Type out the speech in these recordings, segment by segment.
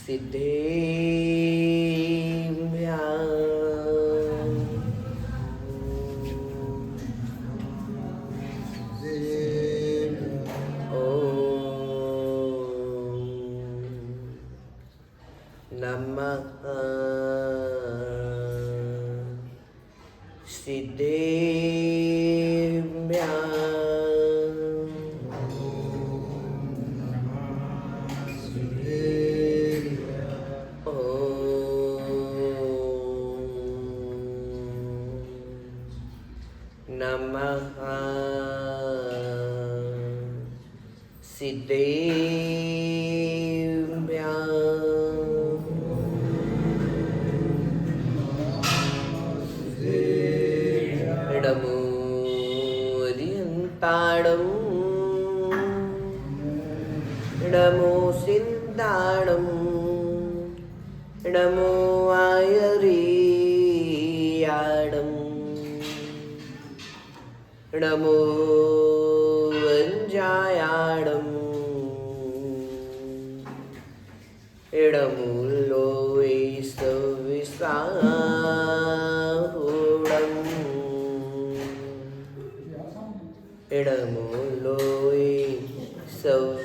सिद्धेभ्याम् नमः नमो सिद्धाणं नमो आयरीयाणं नमो वञ्जायाणं नमो लोये सविसाहुडं नमो लोये सविसाहुडं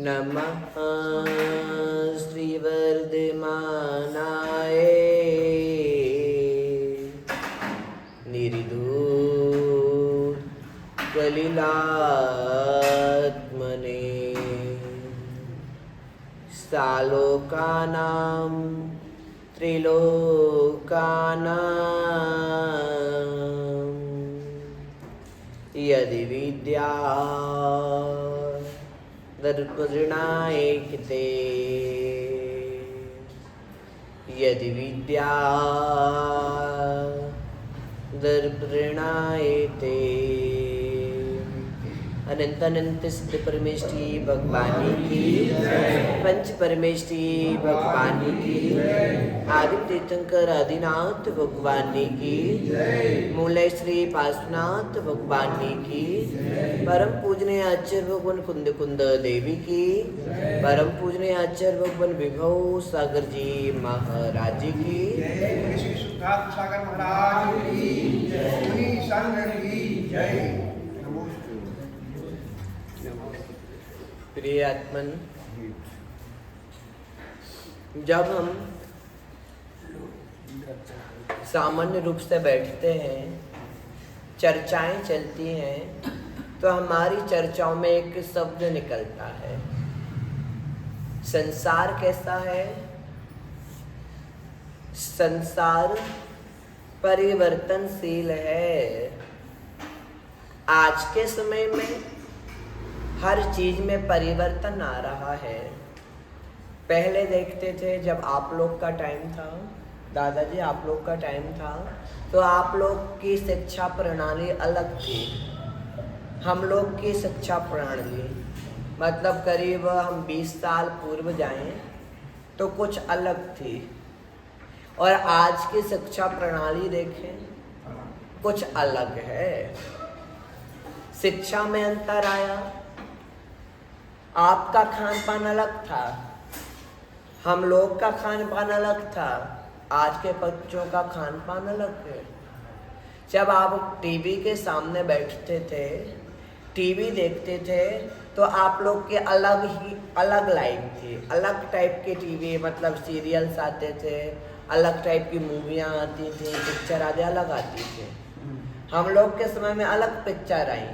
नमः श्रीवर्धमानाय निर्धूत कलिलात्मने सालोकानां त्रिलोकानां यदि विद्या दर्पणायते यदि विद्या दर्पणायते अनंत अनंत सिद्ध परमेष्ठी भगवानी की पंच परमेष्ठी भगवानी की आदि तीर्थंकर आदिनाथ भगवानी की मूलय श्री पार्श्वनाथ भगवानी की परम पूजनीय आचार्य भगवान कुंद कुंद देवी की परम पूजनीय आचार्य भगवान विभव सागर जी महाराज जी की सागर महाराज की जय। प्रिय आत्मन, जब हम सामान्य रूप से बैठते हैं, चर्चाएं चलती हैं, तो हमारी चर्चाओं में एक शब्द निकलता है। संसार कैसा है? संसार परिवर्तनशील है। आज के समय में हर चीज में परिवर्तन आ रहा है। पहले देखते थे, जब आप लोग का टाइम था, दादाजी आप लोग का टाइम था, तो आप लोग की शिक्षा प्रणाली अलग थी। हम लोग की शिक्षा प्रणाली मतलब करीब हम 20 साल पूर्व जाएं तो कुछ अलग थी, और आज की शिक्षा प्रणाली देखें कुछ अलग है। शिक्षा में अंतर आया। आपका खान पान अलग था, हम लोग का खान पान अलग था, आज के बच्चों का खान पान अलग है। जब आप टीवी के सामने बैठते थे, टीवी देखते थे, तो आप लोग के अलग लाइफ थी, अलग टाइप के टीवी मतलब सीरियल्स आते थे, अलग टाइप की मूवियाँ आती थी, पिक्चर आदि अलग आती थी। हम लोग के समय में अलग पिक्चर आई,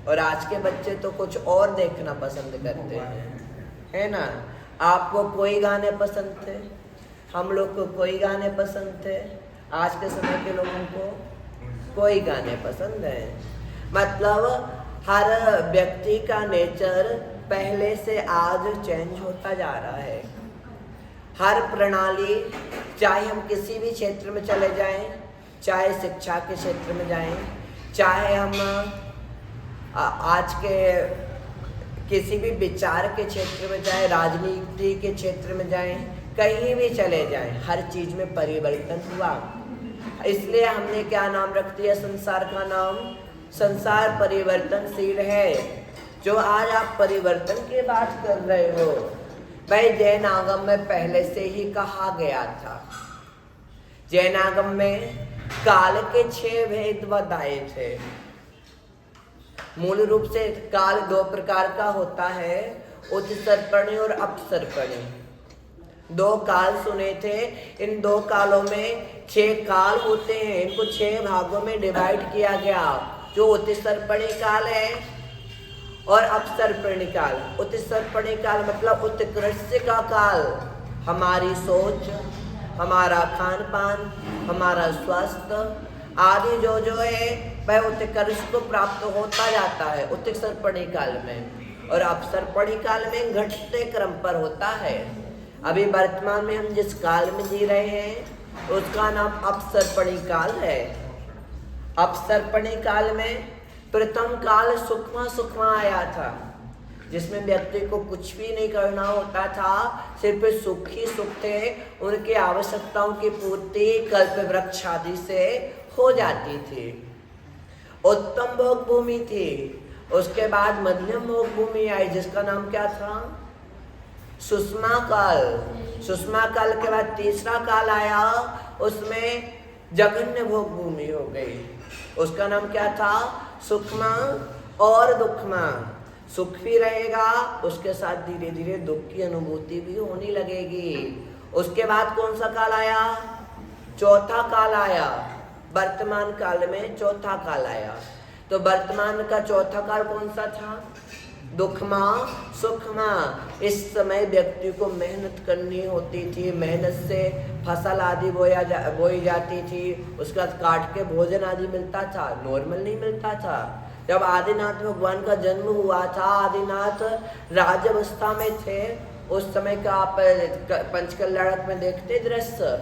और आज के बच्चे तो कुछ और देखना पसंद करते हैं, है ना। आपको कोई गाने पसंद थे, हम लोग को कोई गाने पसंद थे, आज के समय के लोगों को कोई गाने पसंद है। मतलब हर व्यक्ति का नेचर पहले से आज चेंज होता जा रहा है। हर प्रणाली, चाहे हम किसी भी क्षेत्र में चले जाएं, चाहे शिक्षा के क्षेत्र में जाएं, चाहे हम आज के किसी भी विचार के क्षेत्र में जाएं, राजनीति के क्षेत्र में जाएं, कहीं भी चले जाएं, हर चीज में परिवर्तन हुआ। इसलिए हमने क्या नाम रख दिया संसार का नाम? संसार परिवर्तनशील है। जो आज आप परिवर्तन की बात कर रहे हो, भाई जैन आगम में पहले से ही कहा गया था। जैन आगम में काल के 6 भेद बताए थे। मूल रूप से काल 2 प्रकार का होता है, उत्सर्पणी और अपसर्पणी। 2 काल सुने थे। इन 2 कालों में 6 काल होते हैं। इनको 6 भागों में डिवाइड किया गया, जो उत्सर्पणी काल है और अपसर्पणी काल। उत्सर्पणी काल मतलब उत्कृष्ट का काल, हमारी सोच, हमारा खान पान, हमारा स्वास्थ्य आदि जो जो है वह उत्कर्ष को प्राप्त होता जाता है उत्सर्पणी काल में। और अपसर्पणी काल में घटते क्रम पर होता है। अभी वर्तमान में हम जिस काल में जी रहे हैं उसका नाम अपसर्पणी काल है। अपसर्पणी काल में प्रथम काल सुखमा आया था, जिसमें व्यक्ति को कुछ भी नहीं करना होता था, सिर्फ सुख ही सुख थे। उनकी आवश्यकताओं की पूर्ति कल्प वृक्ष आदि से हो जाती थी। उत्तम भोग भूमि थी। उसके बाद मध्यम भोग भूमि आई, जिसका नाम क्या था? सुषमा काल। सुषमा काल के बाद तीसरा काल आया, उसमें जघन्य भोग भूमि हो गई। उसका नाम क्या था? सुखमा और दुखमा। सुख भी रहेगा, उसके साथ धीरे धीरे दुख की अनुभूति भी होने लगेगी। उसके बाद कौन सा काल आया? चौथा काल आया। वर्तमान काल में चौथा काल आया। तो वर्तमान का चौथा काल कौन सा था? दुखमा सुखमा। इस समय व्यक्ति को मेहनत करनी होती थी, मेहनत से फसल आदि बोई जाती थी, उसका काट के भोजन आदि मिलता था, नॉर्मल नहीं मिलता था। जब आदिनाथ भगवान का जन्म हुआ था, आदिनाथ राजावस्था में थे, उस समय का आप पंचकल्याणक में देखते दृश्य।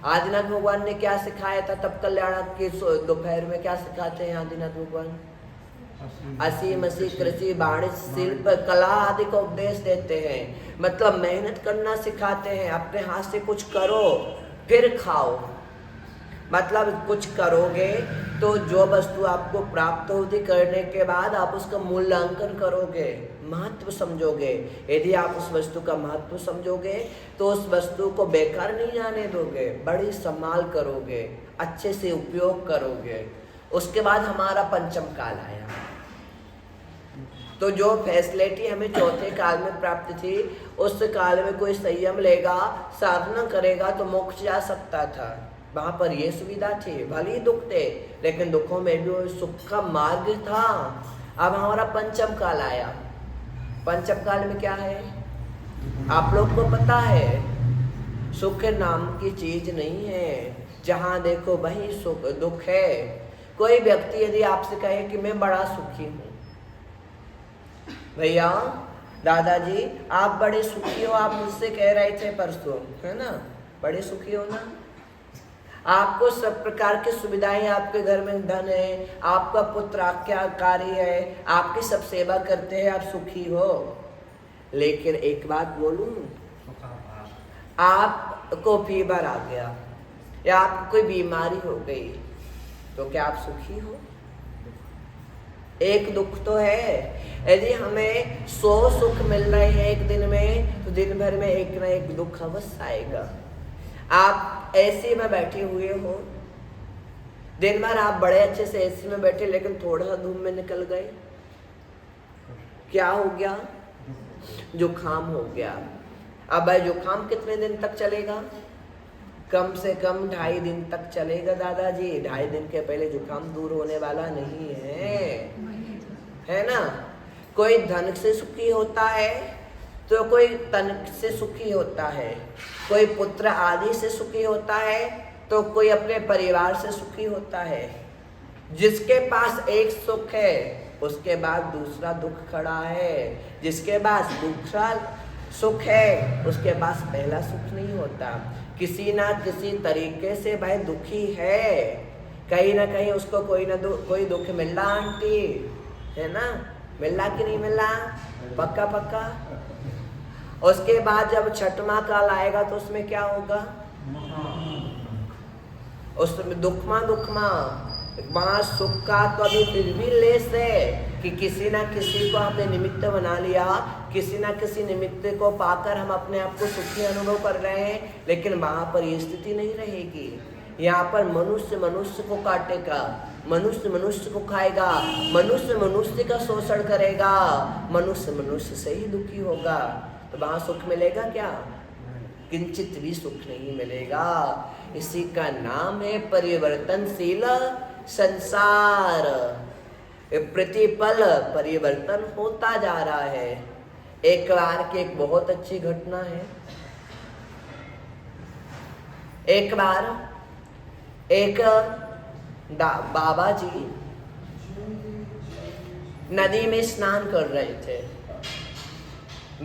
आदिनाथ भगवान ने क्या सिखाया था? तब कल्याणक के दोपहर में क्या सिखाते हैं आदिनाथ भगवान? असीम कृषि वाणिज्य शिल्प कला आदि का उपदेश देते हैं। मतलब मेहनत करना सिखाते हैं। अपने हाथ से कुछ करो फिर खाओ। मतलब कुछ करोगे तो जो वस्तु आपको प्राप्त होगी, करने के बाद आप उसका मूल्यांकन करोगे, महत्व समझोगे। यदि आप उस वस्तु का महत्व समझोगे तो उस वस्तु को बेकार नहीं जाने दोगे, बड़ी संभाल करोगे, अच्छे से उपयोग करोगे। उसके बाद हमारा पंचम काल आया। तो जो फैसिलिटी हमें चौथे काल में प्राप्त थी, उस काल में कोई संयम लेगा, साधना करेगा तो मोक्ष जा सकता था। वहां पर ये सुविधा थी। भले ही दुख थे, लेकिन दुखों में भी वो सुख का मार्ग था। अब हमारा पंचम काल आया। पंचम काल में क्या है? आप लोग को पता है, सुख नाम की चीज नहीं है। जहां देखो वही सुख दुख है। कोई व्यक्ति यदि आपसे कहे कि मैं बड़ा सुखी हूँ, भैया दादाजी आप बड़े सुखी हो, आप मुझसे कह रहे थे परसों, है ना, बड़े सुखी हो ना, आपको सब प्रकार की सुविधाएं, आपके घर में धन है, आपका पुत्र आज्ञाकारी है, आपकी सब सेवा करते हैं, आप सुखी हो। लेकिन एक बात बोलूं, आपको फीवर आ गया या आपको कोई बीमारी हो गई तो क्या आप सुखी हो? एक दुख तो है। यदि हमें 100 सुख मिल रहे हैं एक दिन में, तो दिन भर में एक ना एक दुख अवश्य आएगा। आप एसी में बैठे हुए हो, दिन भर आप बड़े अच्छे से एसी में बैठे, लेकिन थोड़ा धूप में निकल गए, क्या हो गया? जुकाम हो गया। अब भाई जुकाम कितने दिन तक चलेगा? कम से कम 2.5 दिन तक चलेगा दादाजी। 2.5 दिन के पहले जुकाम दूर होने वाला नहीं है ना। कोई धन से सुखी होता है तो कोई तन से सुखी होता है, कोई पुत्र आदि से सुखी होता है तो कोई अपने परिवार से सुखी होता है। जिसके पास एक सुख है उसके बाद दूसरा दुख खड़ा है, जिसके पास दूसरा सुख है उसके पास पहला सुख नहीं होता। किसी ना किसी तरीके से भाई दुखी है, कहीं ना कहीं उसको कोई दुख मिल रहा, आंटी है ना, मिल रहा कि नहीं मिल रहा? पक्का पक्का। उसके बाद जब छठवां काल आएगा तो उसमें क्या होगा? उसमें दुखमा वहाँ सुख का तो अभी फिर भी लेस है कि किसी ना किसी को हमने निमित्त बना लिया, किसी ना किसी निमित्त को पाकर हम अपने आप को सुखी अनुभव कर रहे हैं, लेकिन वहाँ पर ये स्थिति नहीं रहेगी। यहाँ पर मनुष्य मनुष्य को काटेगा, मनुष्य मनुष्य को खाएगा, मनुष्य मनुष्य का शोषण करेगा, मनुष्य मनुष्य से ही दुखी होगा। तो वहाँ सुख मिलेगा क्या? किंचित भी सुख नहीं मिलेगा। इसी का नाम है परिवर्तनशील संसार। प्रतिपल परिवर्तन होता जा रहा है। एक बार की एक बहुत अच्छी घटना है। एक बार एक बाबा जी नदी में स्नान कर रहे थे।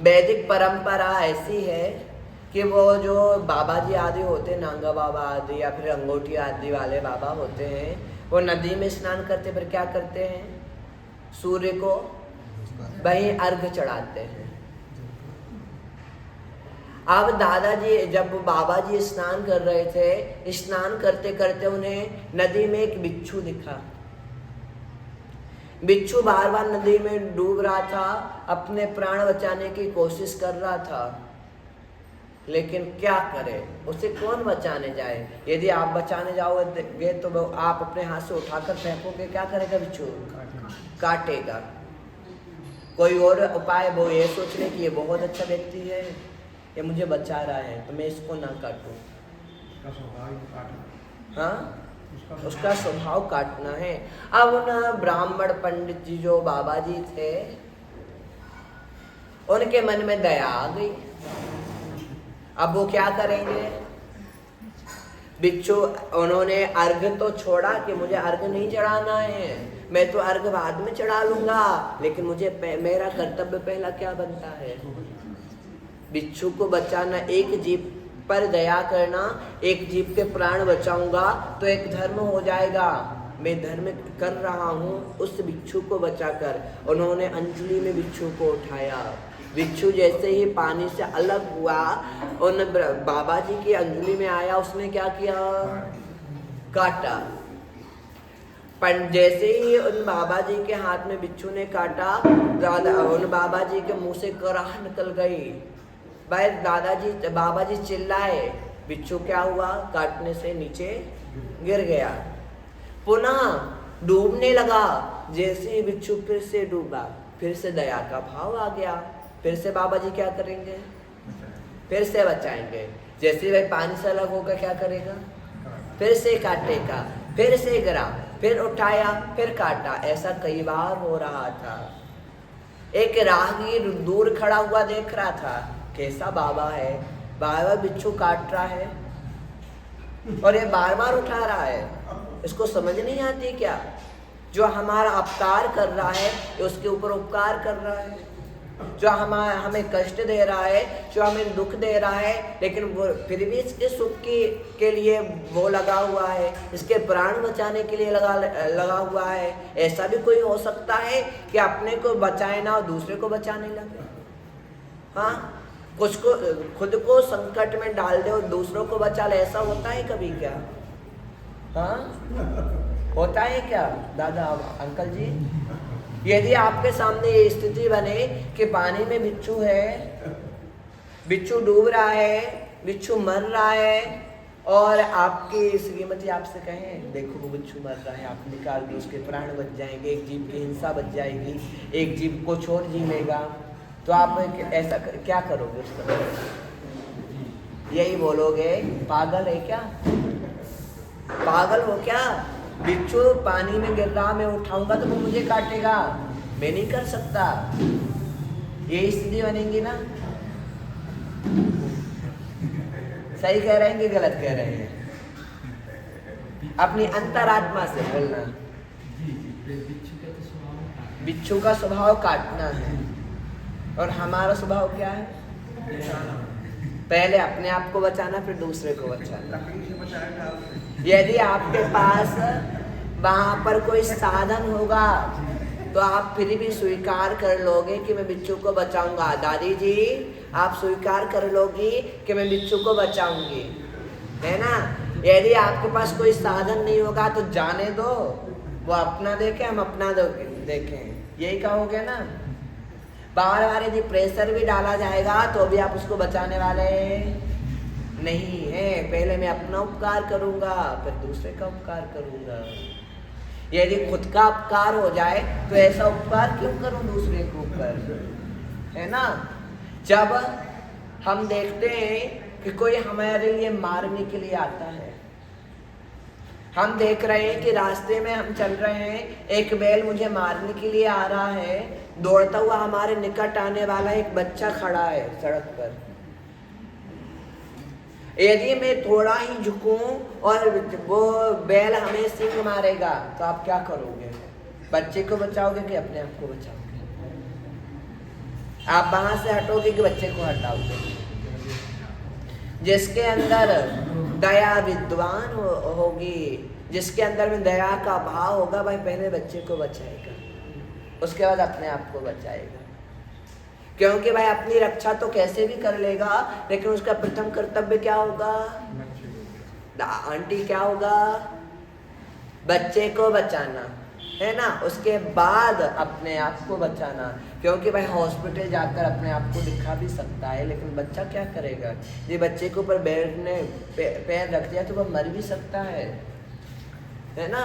वैदिक परंपरा ऐसी है कि वो जो बाबा जी आदि होते हैं, नांगा बाबा आदि या फिर अंगूठी आदि वाले बाबा होते हैं, वो नदी में स्नान करते फिर क्या करते हैं? सूर्य को वहीं अर्घ चढ़ाते हैं। अब दादाजी जब बाबा जी स्नान कर रहे थे, स्नान करते करते उन्हें नदी में एक बिच्छू दिखा। बिच्छू बार बार नदी में डूब रहा था, अपने प्राण बचाने की कोशिश कर रहा था, लेकिन क्या करे, उसे कौन बचाने जाए? यदि आप बचाने जाओगे तो आप अपने हाथ से उठाकर फेंकोगे, क्या करेगा बिच्छू? काटेगा। कोई और उपाय वो ये सोच ले कि ये बहुत अच्छा व्यक्ति है, ये मुझे बचा रहा है, तो मैं इसको ना काटूं। हाँ, उसका स्वभाव काटना है। अब ना ब्राह्मण पंडित जी जो बाबा जी थे, उनके मन में दया आ गई। अब वो क्या करेंगे? बिच्छू उन्होंने अर्घ तो छोड़ा कि मुझे अर्घ नहीं चढ़ाना है, मैं तो अर्घ बाद में चढ़ा लूंगा, लेकिन मुझे मेरा कर्तव्य पहला क्या बनता है? बिच्छू को बचाना, एक जीव पर दया करना, एक जीव के प्राण बचाऊंगा तो एक धर्म हो जाएगा। मैं धर्म कर रहा हूँ उस बिच्छू को बचाकर। उन्होंने अंजलि में बिच्छू को उठाया। बिच्छू जैसे ही पानी से अलग हुआ, उन बाबा जी की अंजलि में आया, उसने क्या किया? काटा। पर जैसे ही उन बाबा जी के हाथ में बिच्छू ने काटा, उन बाबा जी के मुंह से कराह निकल गई। भाई बाबा जी चिल्लाए, बिच्छू क्या हुआ? काटने से नीचे गिर गया, पुनः डूबने लगा। जैसे ही बिच्छू फिर से डूबा, फिर से दया का भाव आ गया। फिर से बाबा जी क्या करेंगे? फिर से बचाएंगे। जैसे भाई पानी से अलग होगा, क्या करेगा? फिर से काटेगा, फिर से गिरा, फिर उठाया, फिर काटा। ऐसा कई बार हो रहा था। एक राहगीर दूर खड़ा हुआ देख रहा था, कैसा बाबा है, बार बार बिच्छू काट रहा है और ये बार बार उठा रहा है, इसको समझ नहीं आती क्या? जो हमारा अपकार कर रहा है, उसके ऊपर उपकार कर रहा है। जो हमें कष्ट दे रहा है, जो हमें दुख दे रहा है, लेकिन वो फिर भी इसके सुख के लिए वो लगा हुआ है, इसके प्राण बचाने के लिए लगा हुआ है। ऐसा भी कोई हो सकता है कि अपने को बचाए ना और दूसरे को बचाने लगे? हाँ, कुछ को खुद को संकट में डाल दे और दूसरों को बचा ले, ऐसा होता है कभी क्या? हाँ, होता है क्या दादा अंकल जी? यदि आपके सामने ये स्थिति बने कि पानी में बिच्छू है, बिच्छू डूब रहा है, बिच्छू मर रहा है, और आपकी श्रीमती आपसे कहें देखो वो बिच्छू मर रहा है, आप निकाल दी, उसके प्राण बच जाएंगे, एक जीव की हिंसा बच जाएगी, एक जीव को छोड़ जी लेगा, तो आप ऐसा क्या करोगे उस समय? यही बोलोगे पागल है क्या? पागल हो क्या? बिच्छू पानी में गिर रहा, मैं उठाऊंगा तो वो मुझे काटेगा, मैं नहीं कर सकता। ये स्थिति बनेगी ना? सही कह रहे हैं कि गलत कह रहे हैं? अपनी अंतरात्मा से बोलना। बिच्छू का स्वभाव काटना है, और हमारा स्वभाव क्या है? पहले अपने आप को बचाना, फिर दूसरे को बचाना। यदि आपके पास वहां पर कोई साधन होगा तो आप फिर भी स्वीकार कर लोगे कि मैं बिच्छू को बचाऊंगा। दादी जी, आप स्वीकार कर लोगी कि मैं बिच्छू को बचाऊंगी, है ना? यदि आपके पास कोई साधन नहीं होगा तो जाने दो, वो अपना देखे, हम अपना देखें, यही कहोगे ना। बार बार यदि प्रेशर भी डाला जाएगा तो भी आप उसको बचाने वाले नहीं है। पहले मैं अपना उपकार करूंगा, फिर दूसरे का उपकार करूंगा। यदि खुद का उपकार हो जाए तो ऐसा उपकार क्यों करूं दूसरे के ऊपर, है ना। जब हम देखते हैं कि कोई हमारे लिए मारने के लिए आता है, हम देख रहे हैं कि रास्ते में हम चल रहे हैं, एक बैल मुझे मारने के लिए आ रहा है, दौड़ता हुआ हमारे निकट आने वाला एक बच्चा खड़ा है सड़क पर। यदि मैं थोड़ा ही झुकूं और वो बैल हमें सिंह मारेगा तो आप क्या करोगे? बच्चे को बचाओगे कि अपने आप को बचाओगे? आप वहां से हटोगे कि बच्चे को हटाओगे? जिसके अंदर दया विद्वान होगी, जिसके अंदर में दया का भाव होगा, भाई पहले बच्चे को बचाएगा, उसके बाद अपने आप को बचाएगा। क्योंकि भाई अपनी रक्षा तो कैसे भी कर लेगा, लेकिन उसका प्रथम कर्तव्य क्या होगा? आंटी क्या होगा? बच्चे को बचाना, है ना। उसके बाद अपने आप को बचाना। क्योंकि भाई हॉस्पिटल जाकर अपने आप को दिखा भी सकता है, लेकिन बच्चा क्या करेगा? ये बच्चे के ऊपर बेड ने पैर रख दिया तो वह मर भी सकता है ना।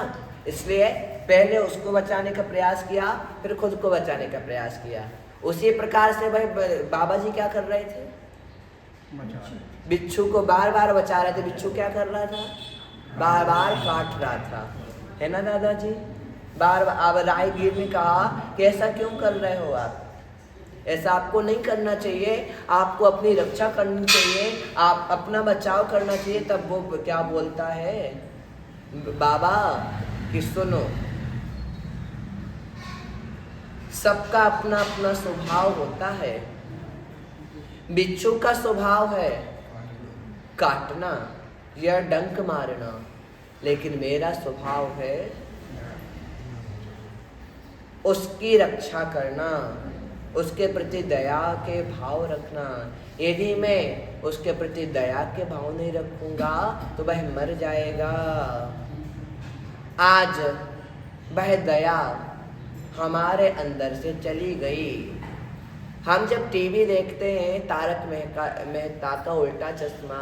इसलिए पहले उसको बचाने का प्रयास किया, फिर खुद को बचाने का प्रयास किया। उसी प्रकार से भाई बाबा जी क्या कर रहे थे? बिच्छू को बार बार बचा रहे थे। बिच्छू क्या कर रहा था? बार बार काट रहा था, है ना दादाजी। बार बार। अब राहगीर ने कहा कि ऐसा क्यों कर रहे हो आप? ऐसा आपको नहीं करना चाहिए, आपको अपनी रक्षा करनी चाहिए, आप अपना बचाव करना चाहिए। तब वो क्या बोलता है बाबा कि सुनो, सबका अपना अपना स्वभाव होता है। बिच्छू का स्वभाव है काटना या डंक मारना, लेकिन मेरा स्वभाव है उसकी रक्षा करना, उसके प्रति दया के भाव रखना। यदि मैं उसके प्रति दया के भाव नहीं रखूंगा तो वह मर जाएगा। आज वह दया हमारे अंदर से चली गई। हम जब टीवी देखते हैं तारक मेहता का उल्टा चश्मा,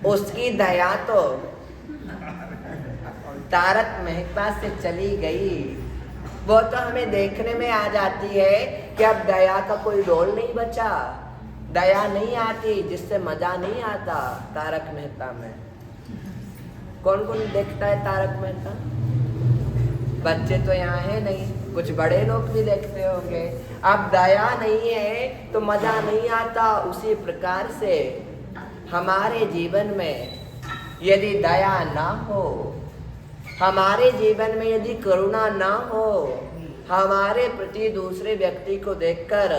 उसकी दया तो तारक मेहता से चली गई। वो तो हमें देखने में आ जाती है कि अब दया का कोई रोल नहीं बचा, दया नहीं आती, जिससे मजा नहीं आता तारक मेहता में। कौन कौन देखता है तारक मेहता? बच्चे तो यहाँ है नहीं, कुछ बड़े लोग भी देखते होंगे। अब दया नहीं है तो मजा नहीं आता। उसी प्रकार से हमारे जीवन में यदि दया ना हो, हमारे जीवन में यदि करुणा ना हो, हमारे प्रति दूसरे व्यक्ति को देखकर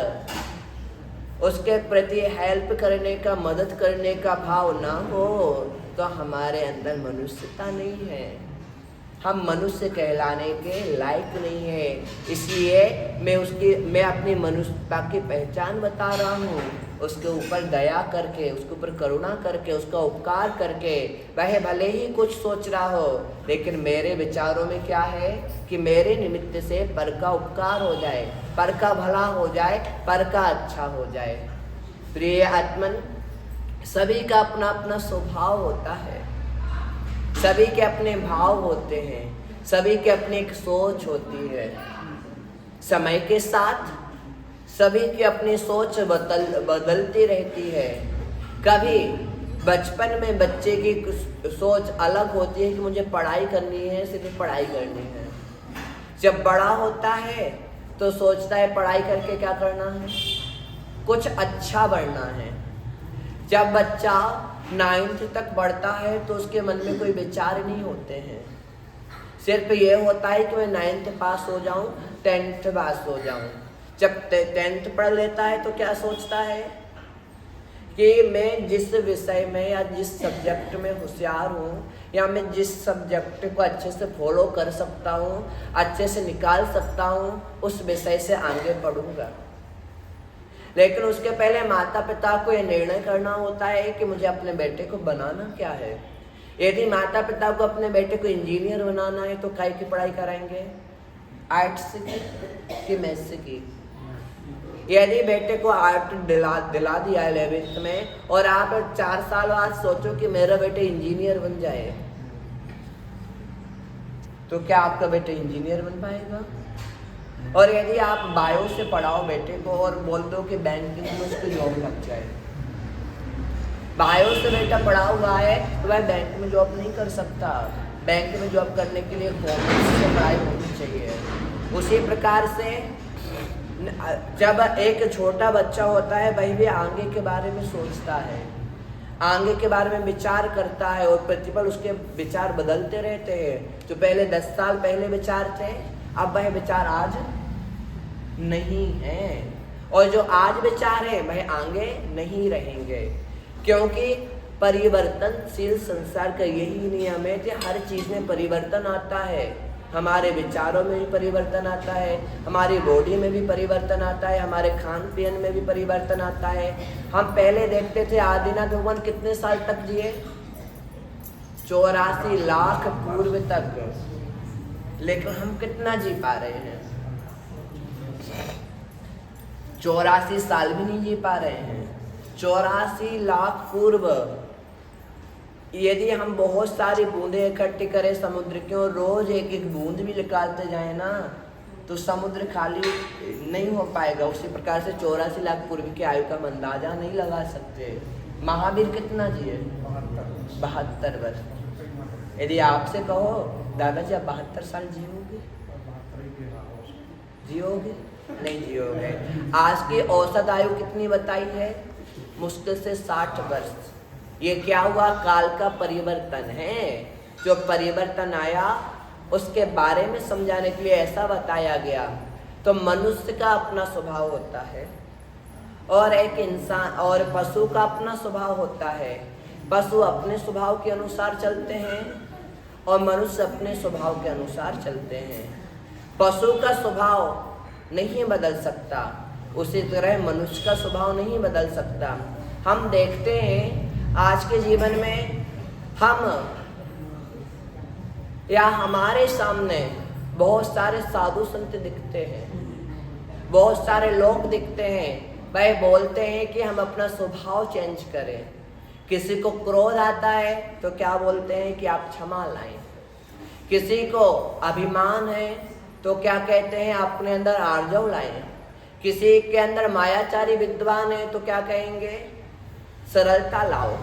उसके प्रति हेल्प करने का, मदद करने का भाव ना हो, तो हमारे अंदर मनुष्यता नहीं है, हम मनुष्य कहलाने के लायक नहीं है। इसलिए मैं अपनी मनुष्यता की पहचान बता रहा हूँ। उसके ऊपर दया करके, उसके ऊपर करुणा करके, उसका उपकार करके, वह भले ही कुछ सोच रहा हो, लेकिन मेरे विचारों में क्या है कि मेरे निमित्त से पर का उपकार हो जाए, पर का भला हो जाए, पर का अच्छा हो जाए। प्रिय आत्मन, सभी का अपना अपना स्वभाव होता है, सभी के अपने भाव होते हैं, सभी के अपनी एक सोच होती है। समय के साथ सभी की अपनी सोच बदलती रहती है। कभी बचपन में बच्चे की सोच अलग होती है कि मुझे पढ़ाई करनी है, सिर्फ पढ़ाई करनी है। जब बड़ा होता है तो सोचता है पढ़ाई करके क्या करना है, कुछ अच्छा बनना है। जब बच्चा 9th तक बढ़ता है तो उसके मन में कोई विचार नहीं होते हैं, सिर्फ ये होता है कि मैं 9th पास हो जाऊं, 10th पास हो जाऊं। जब 10th पढ़ लेता है तो क्या सोचता है कि मैं जिस विषय में या जिस सब्जेक्ट में होशियार हूँ, या मैं जिस सब्जेक्ट को अच्छे से फॉलो कर सकता हूँ, अच्छे से निकाल सकता हूँ, उस विषय से आगे पढ़ूंगा। लेकिन उसके पहले माता पिता को यह निर्णय करना होता है कि मुझे अपने बेटे को बनाना क्या है। यदि माता पिता को अपने बेटे को इंजीनियर बनाना है तो काय की पढ़ाई कराएंगे, आर्ट्स की मैथ्स की। यदि बेटे को आर्ट दिला दिया 11th में और आप 4 साल बाद सोचो कि मेरा बेटे इंजीनियर बन जाए, तो क्या आपका बेटा इंजीनियर बन पाएगा? और यदि आप बायो से पढ़ाओ बेटे को और बोल दो कि बैंकिंग में उसको जॉब लग जाए, बायो से बेटा पढ़ा हुआ है तो वह बैंक में जॉब नहीं कर सकता। बैंक में जॉब करने के लिए कॉमर्स से पढ़ाई होनी चाहिए। उसी प्रकार से जब एक छोटा बच्चा होता है वही भी आगे के बारे में सोचता है, आगे के बारे में विचार करता है और प्रतिपल उसके विचार बदलते रहते हैं। जो पहले 10 साल पहले विचार थे अब वह विचार आज नहीं है, और जो आज विचार है वह आगे नहीं रहेंगे, क्योंकि परिवर्तनशील संसार का यही नियम है कि हर चीज में परिवर्तन आता है। हमारे विचारों में भी परिवर्तन आता है, हमारी बॉडी में भी परिवर्तन आता है, हमारे खान पीन में भी परिवर्तन आता है। हम पहले देखते थे आदिनाथ भगवान कितने साल तक जिए, 84 लाख पूर्व तक, लेकिन हम कितना जी पा रहे हैं? 84 साल भी नहीं जी पा रहे हैं। 84 लाख पूर्व यदि हम बहुत सारी बूंदे इकट्ठी करें समुद्र की और रोज एक एक बूंद भी निकालते जाए ना तो समुद्र खाली नहीं हो पाएगा। उसी प्रकार से 84 लाख पूर्व की आयु का हम अंदाजा नहीं लगा सकते। महावीर कितना जिए? 72 वर्ष। यदि आपसे कहो दादाजी आप 72 साल जियोगे? जियोगे? नहीं जियोगे। आज की औसत आयु कितनी बताई है? मुश्किल से 60 वर्ष। ये क्या हुआ? काल का परिवर्तन है। जो परिवर्तन आया उसके बारे में समझाने के लिए ऐसा बताया गया। तो मनुष्य का अपना स्वभाव होता है और एक इंसान और पशु का अपना स्वभाव होता है। पशु अपने स्वभाव के अनुसार चलते हैं और मनुष्य अपने स्वभाव के अनुसार चलते हैं। पशु का स्वभाव नहीं बदल सकता, उसी तरह मनुष्य का स्वभाव नहीं बदल सकता। हम देखते हैं आज के जीवन में हम या हमारे सामने बहुत सारे साधु संत दिखते हैं, बहुत सारे लोग दिखते हैं। वह बोलते हैं कि हम अपना स्वभाव चेंज करें। किसी को क्रोध आता है तो क्या बोलते हैं कि आप क्षमा लाएं। किसी को अभिमान है तो क्या कहते हैं अपने अंदर आर्जव लाएं। किसी के अंदर मायाचारी विद्वान है तो क्या कहेंगे? सरलता लाओ।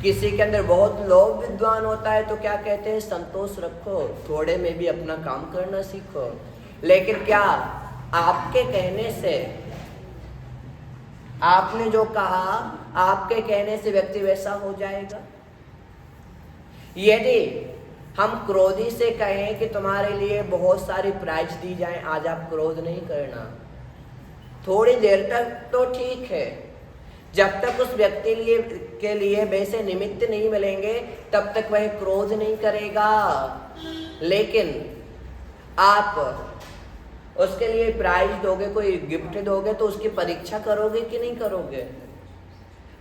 किसी के अंदर बहुत लोभ विद्वान होता है तो क्या कहते हैं? संतोष रखो, थोड़े में भी अपना काम करना सीखो। लेकिन क्या आपके कहने से, आपने जो कहा आपके कहने से व्यक्ति वैसा हो जाएगा? यदि हम क्रोधी से कहें कि तुम्हारे लिए बहुत सारी प्राइज दी जाए, आज आप क्रोध नहीं करना, थोड़ी देर तक तो ठीक है। जब तक उस व्यक्ति के लिए वैसे निमित्त नहीं मिलेंगे तब तक वह क्रोध नहीं करेगा। लेकिन आप उसके लिए प्राइज दोगे, कोई गिफ्ट दोगे तो उसकी परीक्षा करोगे कि नहीं करोगे?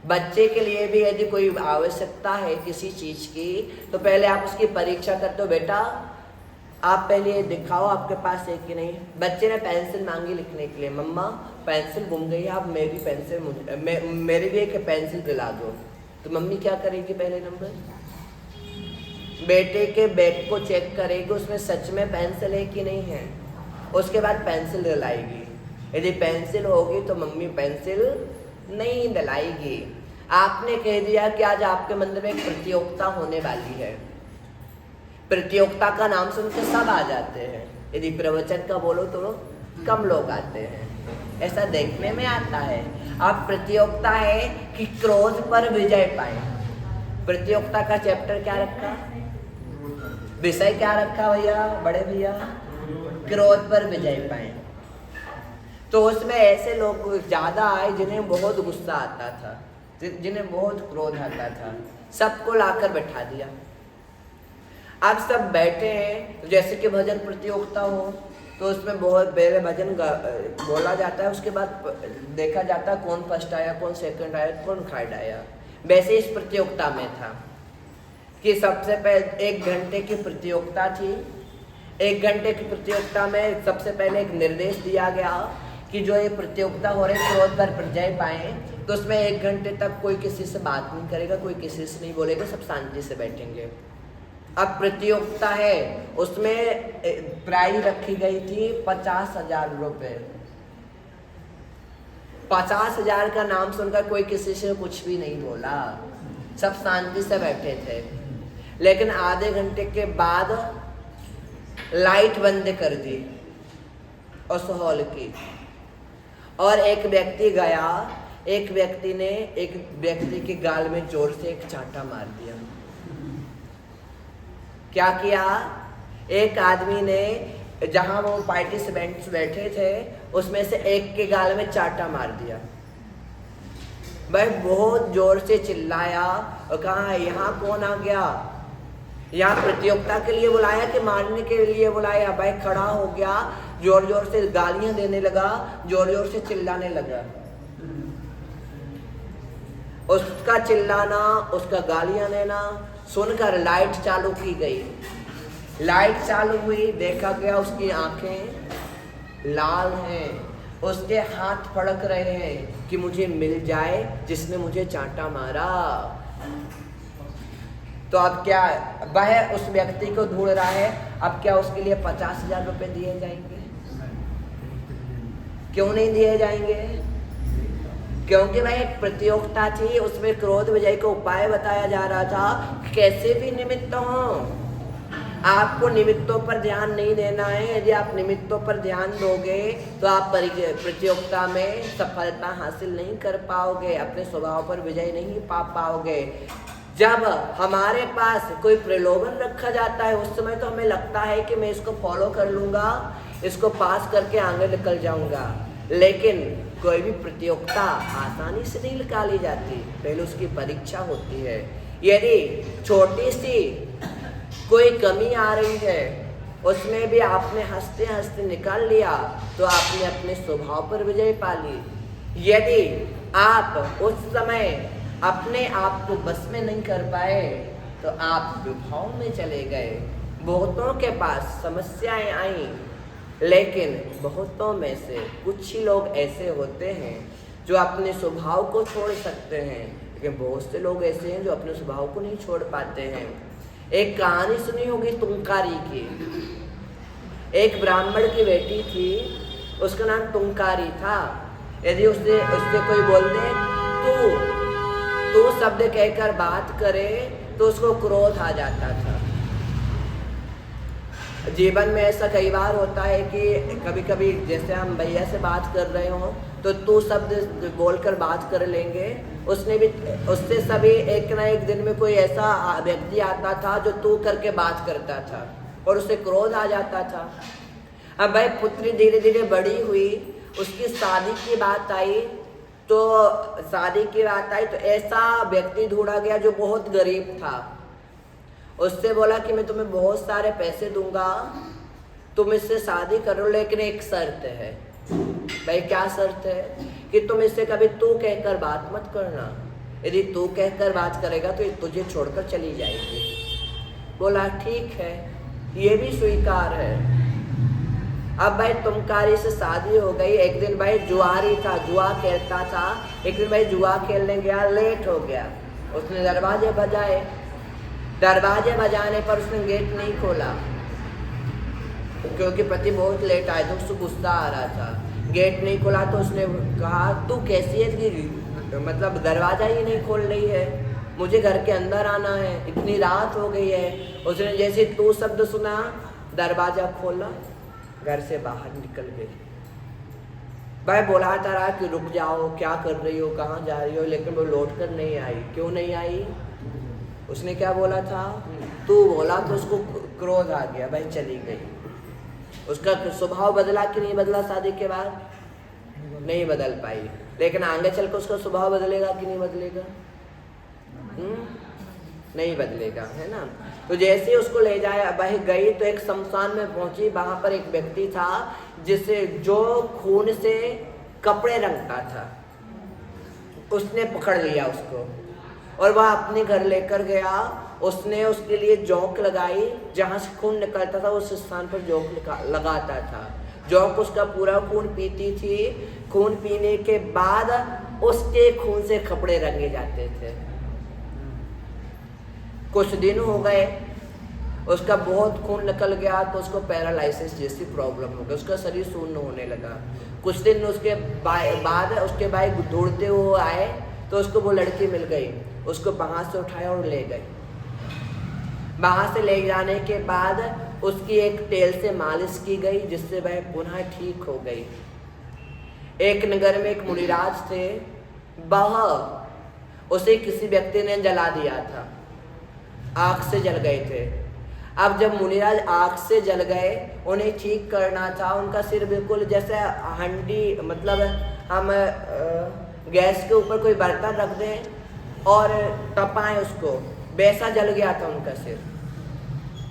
बच्चे के लिए भी यदि कोई आवश्यकता है किसी चीज की तो पहले आप उसकी परीक्षा करते हो। बेटा आप पहले दिखाओ आपके पास है कि नहीं। बच्चे ने पेंसिल मांगी लिखने के लिए, मम्मा पेंसिल गुम गई है, आप मेरी पेंसिल मेरे लिए एक पेंसिल दिला दो। तो मम्मी क्या करेगी? पहले नंबर बेटे के बैग को चेक करेगी उसमें सच में पेंसिल है कि नहीं है, उसके बाद पेंसिल दिलाएगी। यदि पेंसिल होगी तो मम्मी पेंसिल नहीं दिलाएगी। आपने कह दिया कि आज आपके मंदिर में एक प्रतियोगिता होने वाली है, प्रतियोगिता का नाम सुनकर सब आ जाते हैं। यदि प्रवचन का बोलो तो कम लोग आते हैं, ऐसा देखने में आता है। अब प्रतियोगिता है कि क्रोध पर विजय पाए। प्रतियोगिता का चैप्टर क्या रखा, विषय क्या रखा भैया, बड़े भैया? क्रोध पर विजय पाए। तो उसमें ऐसे लोग ज्यादा आए जिन्हें बहुत गुस्सा आता था, जिन्हें बहुत क्रोध आता था। सबको लाकर बैठा दिया। अब सब बैठे हैं जैसे कि भजन प्रतियोगिता हो, तो उसमें बहुत पहले भजन बोला जाता है, उसके बाद देखा जाता है कौन फर्स्ट आया, कौन सेकंड आया, कौन थर्ड आया। वैसे इस प्रतियोगिता में था कि सबसे पहले 1 घंटे की प्रतियोगिता थी। 1 घंटे की प्रतियोगिता में सबसे पहले एक निर्देश दिया गया कि जो ये प्रतियोगिता हो रही क्रोध पर विजय पाए, तो उसमें 1 घंटे तक कोई किसी से बात नहीं करेगा, कोई किसी से नहीं बोलेगा, सब शांति से बैठेंगे। अब प्रतियोगिता है, उसमें प्राइज रखी गई थी 50,000 रुपये। 50,000 का नाम सुनकर कोई किसी से कुछ भी नहीं बोला, सब शांति से बैठे थे। लेकिन आधे घंटे के बाद लाइट बंद कर दी उस हॉल की, और एक व्यक्ति गया, एक व्यक्ति ने एक व्यक्ति के गाल में जोर से एक चांटा मार दिया। क्या किया, एक आदमी ने जहां वो पार्टिसिपेंट्स बैठे थे उसमें से एक के गाल में चांटा मार दिया। भाई बहुत जोर से चिल्लाया और कहा यहाँ कौन आ गया, यहाँ प्रतियोगिता के लिए बुलाया कि मारने के लिए बुलाया। भाई खड़ा हो गया, जोर जोर से गालियां देने लगा, जोर जोर से चिल्लाने लगा। उसका चिल्लाना, उसका गालियां देना सुनकर लाइट चालू की गई। लाइट चालू हुई, देखा गया उसकी आंखें लाल हैं, उसके हाथ फड़क रहे हैं कि मुझे मिल जाए जिसने मुझे चांटा मारा। तो अब क्या, वह उस व्यक्ति को ढूंढ रहा है। अब क्या उसके लिए 50,000 रुपए दिए जाएंगे? क्यों नहीं दिए जाएंगे? क्योंकि वह एक प्रतियोगिता थी, उसमें क्रोध विजय का उपाय बताया जा रहा था। कैसे भी निमित्त हो, आपको निमित्तों पर ध्यान नहीं देना है। यदि आप निमित्तों पर ध्यान दोगे तो आप प्रतियोगिता में सफलता हासिल नहीं कर पाओगे, अपने स्वभाव पर विजय नहीं पा पाओगे। जब हमारे पास कोई प्रलोभन रखा जाता है उस समय तो हमें लगता है कि मैं इसको फॉलो कर लूँगा, इसको पास करके आगे निकल जाऊँगा। लेकिन कोई भी प्रतियोगिता आसानी से नहीं निकाली जाती, पहले उसकी परीक्षा होती है। यदि छोटी सी कोई कमी आ रही है, उसमें भी आपने हंसते हंसते निकाल लिया तो आपने अपने स्वभाव पर विजय पा ली। यदि आप उस समय अपने आप को बस में नहीं कर पाए तो आप विभाव में चले गए। बहुतों के पास समस्याएं आई, लेकिन बहुतों में से कुछ ही लोग ऐसे होते हैं जो अपने स्वभाव को छोड़ सकते हैं, लेकिन बहुत से लोग ऐसे हैं जो अपने स्वभाव को नहीं छोड़ पाते हैं। एक कहानी सुनी होगी तुंकारी की। एक ब्राह्मण की बेटी थी, उसका नाम तुंकारी था। यदि उससे कोई बोल दे तू शब्द कहकर बात करे तो उसको क्रोध आ जाता था। जीवन में ऐसा कई बार होता है कि कभी कभी जैसे हम भैया से बात कर रहे हो तो तू शब्द बोलकर बात कर लेंगे। उससे सभी एक ना एक दिन में कोई ऐसा व्यक्ति आता था जो तू करके बात करता था और उसे क्रोध आ जाता था। अब भाई पुत्री धीरे धीरे बड़ी हुई, उसकी शादी की बात आई तो ऐसा व्यक्ति ढूंढा गया जो बहुत गरीब था। उससे बोला कि मैं तुम्हें बहुत सारे पैसे दूंगा, तुम इससे शादी करो, लेकिन एक शर्त है। भाई क्या शर्त है? कि तुम इससे कभी तू कहकर बात मत करना। यदि तू कहकर बात करेगा तो ये तुझे छोड़कर चली जाएगी। बोला ठीक है, ये भी स्वीकार है। अब भाई तुंकारी से शादी हो गई। एक दिन भाई जुआरी था, जुआ खेलता था। एक दिन भाई जुआ खेलने गया, लेट हो गया। उसने दरवाजे बजाए, दरवाजे बजाने पर उसने गेट नहीं खोला क्योंकि पति बहुत लेट आए तो उसको गुस्सा आ रहा था। गेट नहीं खोला तो उसने कहा तू कैसी है कि मतलब दरवाजा ही नहीं खोल रही है, मुझे घर के अंदर आना है, इतनी रात हो गई है। उसने जैसे तू शब्द सुना, दरवाजा खोला, घर से बाहर निकल गई। भाई बुलाता रहा कि रुक जाओ, क्या कर रही हो, कहाँ जा रही हो, लेकिन वो लौट कर नहीं आई। क्यों नहीं आई? उसने क्या बोला था? तू बोला तो उसको क्रोध आ गया, भाई चली गई। उसका स्वभाव बदला कि नहीं बदला? शादी के बाद नहीं बदल पाई, लेकिन आगे चल कर उसका स्वभाव बदलेगा कि नहीं बदलेगा? नहीं बदलेगा, है ना। तो जैसे ही उसको ले जाया वह गई तो एक शमशान में पहुंची, वहां पर एक व्यक्ति था जिसे जो खून से कपड़े रंगता था। उसने पकड़ लिया उसको और वह अपने घर लेकर गया। उसने उसके लिए जोंक लगाई, जहां से खून निकलता था उस स्थान पर जोंक लगाता था। जोंक उसका पूरा खून पीती थी। खून पीने के बाद उसके खून से कपड़े रंगे जाते थे। कुछ दिन हो गए, उसका बहुत खून निकल गया तो उसको पैरालिसिस जैसी प्रॉब्लम हो गई, उसका शरीर शून्य होने लगा। कुछ दिन उसके बाद उसके भाई दौड़ते हुए आए तो उसको वो लड़की मिल गई। उसको वहां से उठाया और ले गए। वहां से ले जाने के बाद उसकी एक तेल से मालिश की गई, जिससे वह पुनः ठीक हो गई। एक नगर में एक मुनिराज थे, वह उसे किसी व्यक्ति ने जला दिया था, आग से जल गए थे। अब जब मुनिराज आग से जल गए, उन्हें ठीक करना था। उनका सिर बिल्कुल जैसे हंडी, मतलब हम गैस के ऊपर कोई बर्तन रख दें और तपाएं उसको, वैसा जल गया था उनका सिर,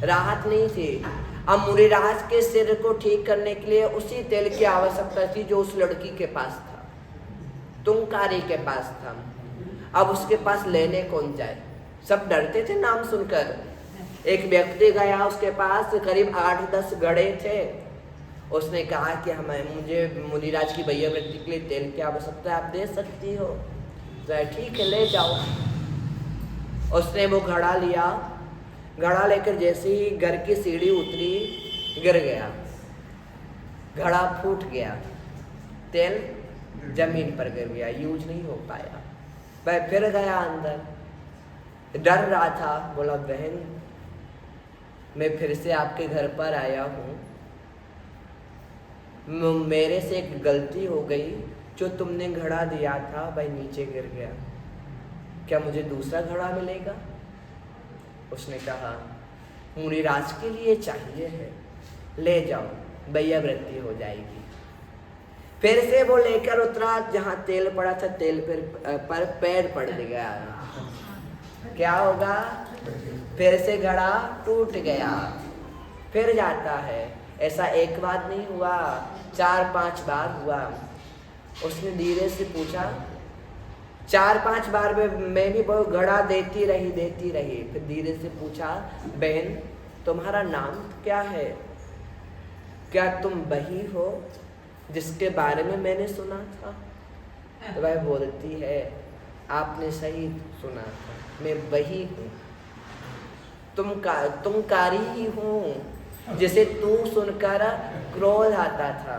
राहत नहीं थी। अब मुनिराज के सिर को ठीक करने के लिए उसी तेल की आवश्यकता थी जो उस लड़की के पास था, तुंगकारी के पास था। अब उसके पास लेने कौन जाए, सब डरते थे नाम सुनकर। एक व्यक्ति गया उसके पास, करीब 8-10 घड़े थे। उसने कहा कि मुझे मुनिराज की वैयावृत्ति के लिए तेल की आवश्यकता है, आप दे सकती हो? ठीक है, ले जाओ। उसने वो घड़ा लिया। घड़ा लेकर जैसे ही घर की सीढ़ी उतरी, गिर गया, घड़ा फूट गया, तेल जमीन पर गिर गया, यूज नहीं हो पाया। वह फिर गया अंदर, डर रहा था। बोला, बहन मैं फिर से आपके घर पर आया हूँ, मेरे से एक गलती हो गई, जो तुमने घड़ा दिया था वह नीचे गिर गया, क्या मुझे दूसरा घड़ा मिलेगा? उसने कहा, मुनिराज के लिए चाहिए है, ले जाओ, वैयावृत्ति हो जाएगी। फिर से वो लेकर उतरा, जहाँ तेल पड़ा था तेल पर पैर पड़ गया, क्या होगा? फिर से घड़ा टूट गया। फिर जाता है। ऐसा एक बार नहीं हुआ, 4-5 बार हुआ। उसने धीरे से पूछा, 4-5 बार में भी वो घड़ा देती रही। फिर धीरे से पूछा, बहन तुम्हारा नाम क्या है? क्या तुम वही हो जिसके बारे में मैंने सुना था? तो वह बोलती है, आपने सही सुना था, मैं वही हूँ, तुम कारी ही हूँ जिसे तू सुनकर क्रोध आता था।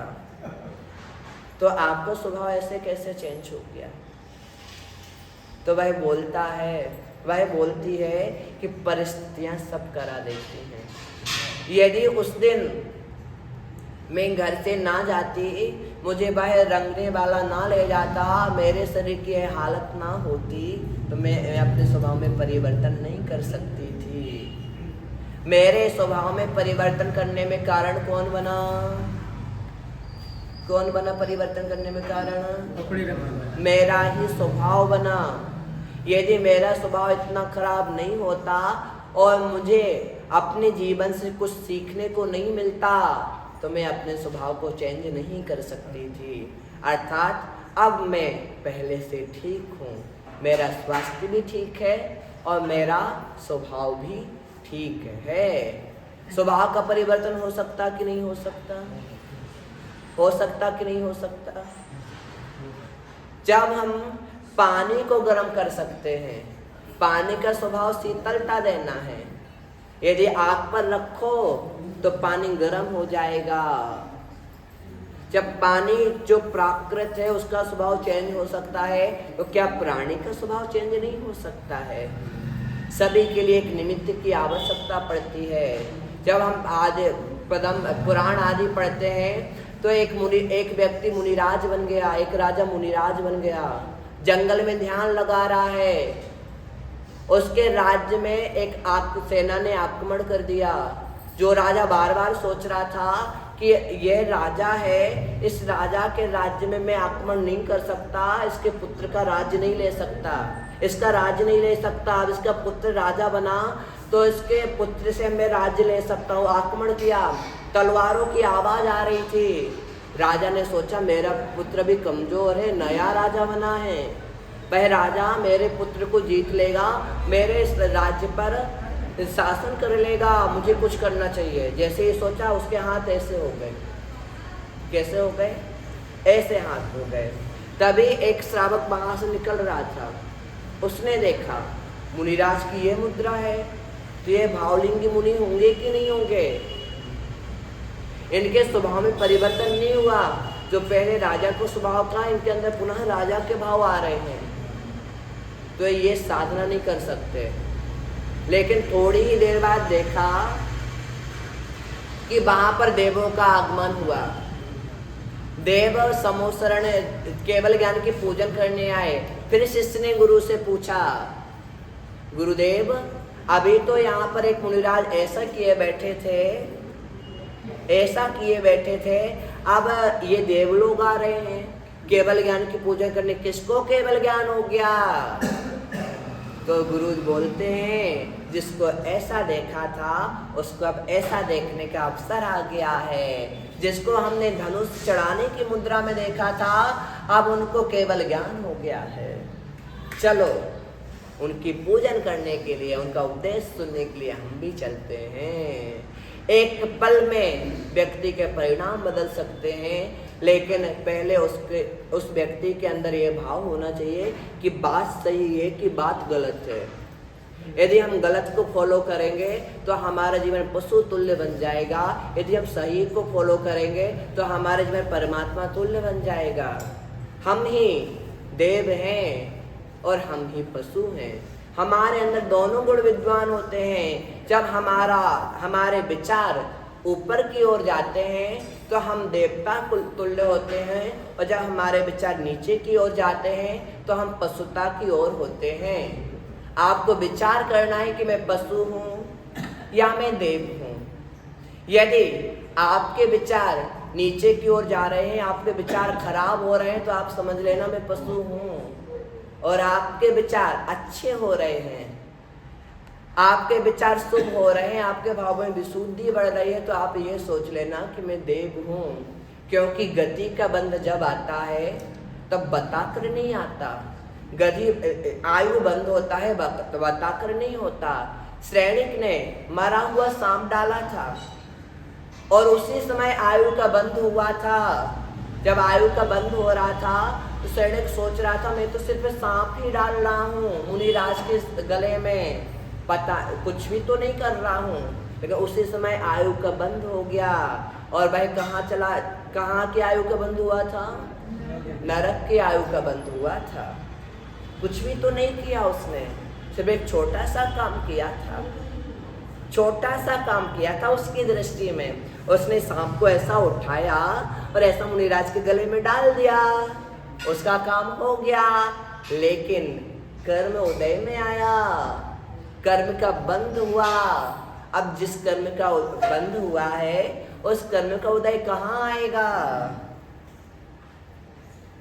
तो आपका स्वभाव ऐसे कैसे चेंज हो गया? तो वह बोलती है कि परिस्थितियां सब करा देती हैं। यदि उस दिन मैं घर से ना जाती, मुझे बाहर रंगने वाला ना ले जाता, मेरे शरीर की हालत ना होती, तो मैं अपने स्वभाव में परिवर्तन नहीं कर सकती थी। मेरे स्वभाव में परिवर्तन करने में कारण कौन बना? परिवर्तन करने में कारण मेरा ही स्वभाव बना। यदि मेरा स्वभाव इतना खराब नहीं होता और मुझे अपने जीवन से कुछ सीखने को नहीं मिलता, तो मैं अपने स्वभाव को चेंज नहीं कर सकती थी। अर्थात अब मैं पहले से ठीक हूँ, मेरा स्वास्थ्य भी ठीक है और मेरा स्वभाव भी ठीक है। स्वभाव का परिवर्तन हो सकता कि नहीं हो सकता? हो सकता कि नहीं हो सकता? जब हम पानी को गर्म कर सकते हैं, पानी का स्वभाव शीतलता देना है। यदि आग पर रखो तो पानी गर्म हो जाएगा। जब पानी जो प्राकृत है उसका स्वभाव चेंज हो सकता है, तो क्या प्राणी का स्वभाव चेंज नहीं हो सकता है? सभी के लिए एक निमित्त की आवश्यकता पड़ती है। जब हम आज पुराण आदि पढ़ते हैं तो एक व्यक्ति मुनिराज बन गया, एक राजा मुनिराज बन गया, जंगल में ध्यान लगा रहा है। उसके राज्य में एक सेना ने आक्रमण कर दिया। जो राजा बार बार सोच रहा था कि यह राजा है, इस राजा के राज्य में मैं आक्रमण नहीं कर सकता, इसके पुत्र का राज्य नहीं ले सकता, इसका राज्य नहीं ले सकता। अब इसका पुत्र राजा बना तो इसके पुत्र से मैं राज्य ले सकता हूँ। आक्रमण किया, तलवारों की आवाज आ रही थी। राजा ने सोचा मेरा पुत्र भी कमजोर है, नया राजा बना है, वह राजा मेरे पुत्र को जीत लेगा, मेरे इस राज्य पर शासन कर लेगा, मुझे कुछ करना चाहिए। जैसे ही सोचा उसके हाथ ऐसे हो गए। कैसे हो गए? ऐसे हाथ हो गए। तभी एक श्रावक वहां से निकल रहा था, उसने देखा मुनिराज की ये मुद्रा है, तो ये भावलिंगी मुनि होंगे कि नहीं होंगे? इनके स्वभाव में परिवर्तन नहीं हुआ। जो पहले राजा को स्वभाव का, इनके अंदर पुनः राजा के भाव आ रहे हैं, तो ये साधना नहीं कर सकते। लेकिन थोड़ी ही देर बाद देखा कि वहां पर देवों का आगमन हुआ। देव समोसरण केवल ज्ञान की पूजन करने आए। फिर शिष्य ने गुरु से पूछा, गुरुदेव अभी तो यहाँ पर एक मुनिराज ऐसा किए बैठे थे, अब ये देव लोग आ रहे हैं केवल ज्ञान की पूजा करने। किसको केवल ज्ञान हो गया? तो गुरु बोलते हैं जिसको ऐसा देखा था उसको अब ऐसा देखने का अवसर आ गया है। जिसको हमने धनुष चढ़ाने की मुद्रा में देखा था, अब उनको केवल ज्ञान हो गया है। चलो उनकी पूजन करने के लिए, उनका उपदेश सुनने के लिए हम भी चलते हैं। एक पल में व्यक्ति के परिणाम बदल सकते हैं, लेकिन पहले उस व्यक्ति के अंदर ये भाव होना चाहिए कि बात सही है कि बात गलत है। यदि हम गलत को फॉलो करेंगे तो हमारा जीवन पशु तुल्य बन जाएगा। यदि हम सही को फॉलो करेंगे तो हमारा जीवन परमात्मा तुल्य बन जाएगा। हम ही देव हैं और हम ही पशु हैं। हमारे अंदर दोनों गुण विद्वान होते हैं। जब हमारे विचार ऊपर की ओर जाते हैं तो हम देवता तुल्य होते हैं, और जब हमारे विचार नीचे की ओर जाते हैं तो हम पशुता की ओर होते हैं। आपको विचार करना है कि मैं पशु हूँ या मैं देव हूँ। यदि आपके विचार नीचे की ओर जा रहे हैं, आपके विचार खराब हो रहे हैं, तो आप समझ लेना मैं पशु हूँ। और आपके विचार अच्छे हो रहे हैं, आपके विचार शुभ हो रहे हैं, आपके भाव में विशुद्धि बढ़ रही है, तो आप ये सोच लेना कि मैं देव हूँ। क्योंकि गति का बंध जब आता है तब बताकर नहीं आता। गति आयु बंद होता है, बताकर नहीं होता। श्रेणिक ने मरा हुआ सांप डाला था और उसी समय आयु का बंध हुआ था। जब आयु का बंध हो रहा था तो सैनिक सोच रहा था मैं तो सिर्फ सांप ही डाल रहा हूँ मुनिराज के गले में, पता कुछ भी तो नहीं कर रहा हूँ। लेकिन उसी समय आयु का बंध हो गया। और भाई कहाँ की आयु का बंध हुआ था? नरक की आयु का बंध हुआ था। कुछ भी तो नहीं किया उसने, सिर्फ एक छोटा सा काम किया था। छोटा सा काम किया था उसकी दृष्टि में। उसने सांप को ऐसा उठाया और ऐसा मुनिराज के गले में डाल दिया, उसका काम हो गया। लेकिन कर्म उदय में आया, कर्म का बंध हुआ। अब जिस कर्म का बंध हुआ है उस कर्म का उदय कहाँ आएगा?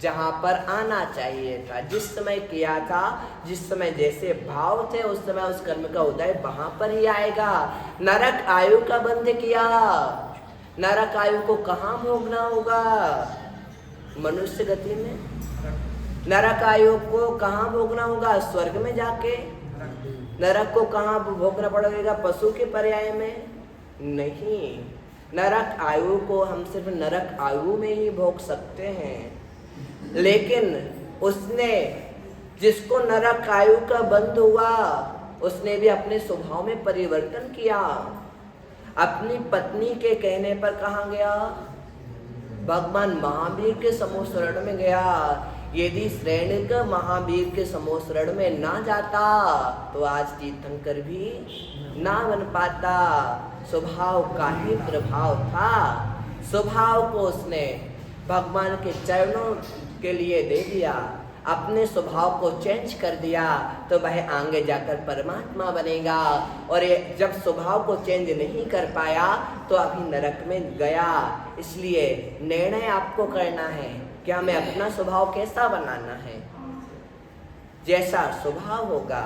जहां पर आना चाहिए था, जिस समय किया था, जिस समय जैसे भाव थे, उस समय उस कर्म का उदय वहां पर ही आएगा। नरक आयु का बंध किया, नरक आयु को कहाँ भोगना होगा? मनुष्य गति में। नरक आयु को कहाँ भोगना होगा? स्वर्ग में जाके। नरक को कहाँ भोगना पड़ेगा? पशु के पर्याय में नहीं। नरक आयु को हम सिर्फ नरक आयु में ही भोग सकते हैं। लेकिन उसने, जिसको नरक आयु का बंध हुआ, उसने भी अपने स्वभाव में परिवर्तन किया। अपनी पत्नी के कहने पर कहाँ गया? भगवान महावीर के समूह शरण में गया। यदि श्रेणिक महावीर के समूह शरण में ना जाता तो आज तीर्थंकर भी ना बन पाता। स्वभाव का ही प्रभाव था। स्वभाव को उसने भगवान के चरणों के लिए दे दिया, अपने स्वभाव को चेंज कर दिया, तो वह आगे जाकर परमात्मा बनेगा। और ये जब स्वभाव को चेंज नहीं कर पाया तो अभी नरक में गया। इसलिए निर्णय आपको करना है कि हमें अपना स्वभाव कैसा बनाना है। जैसा स्वभाव होगा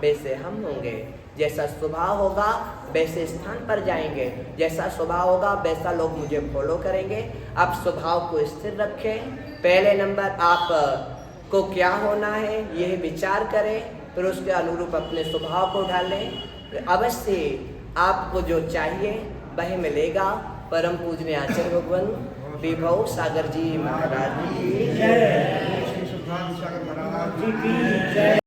वैसे हम होंगे, जैसा स्वभाव होगा वैसे स्थान पर जाएंगे, जैसा स्वभाव होगा वैसा लोग मुझे फॉलो करेंगे। आप स्वभाव को स्थिर रखें। पहले नंबर आप को क्या होना है यह विचार करें, फिर उसके अनुरूप अपने स्वभाव को ढालें। अवश्य आपको जो चाहिए वह मिलेगा। परम पूजनीय आचार्य भगवान विभव सागर जी महाराज की जय। श्री शुद्धात्मा सागर महाराज की जय।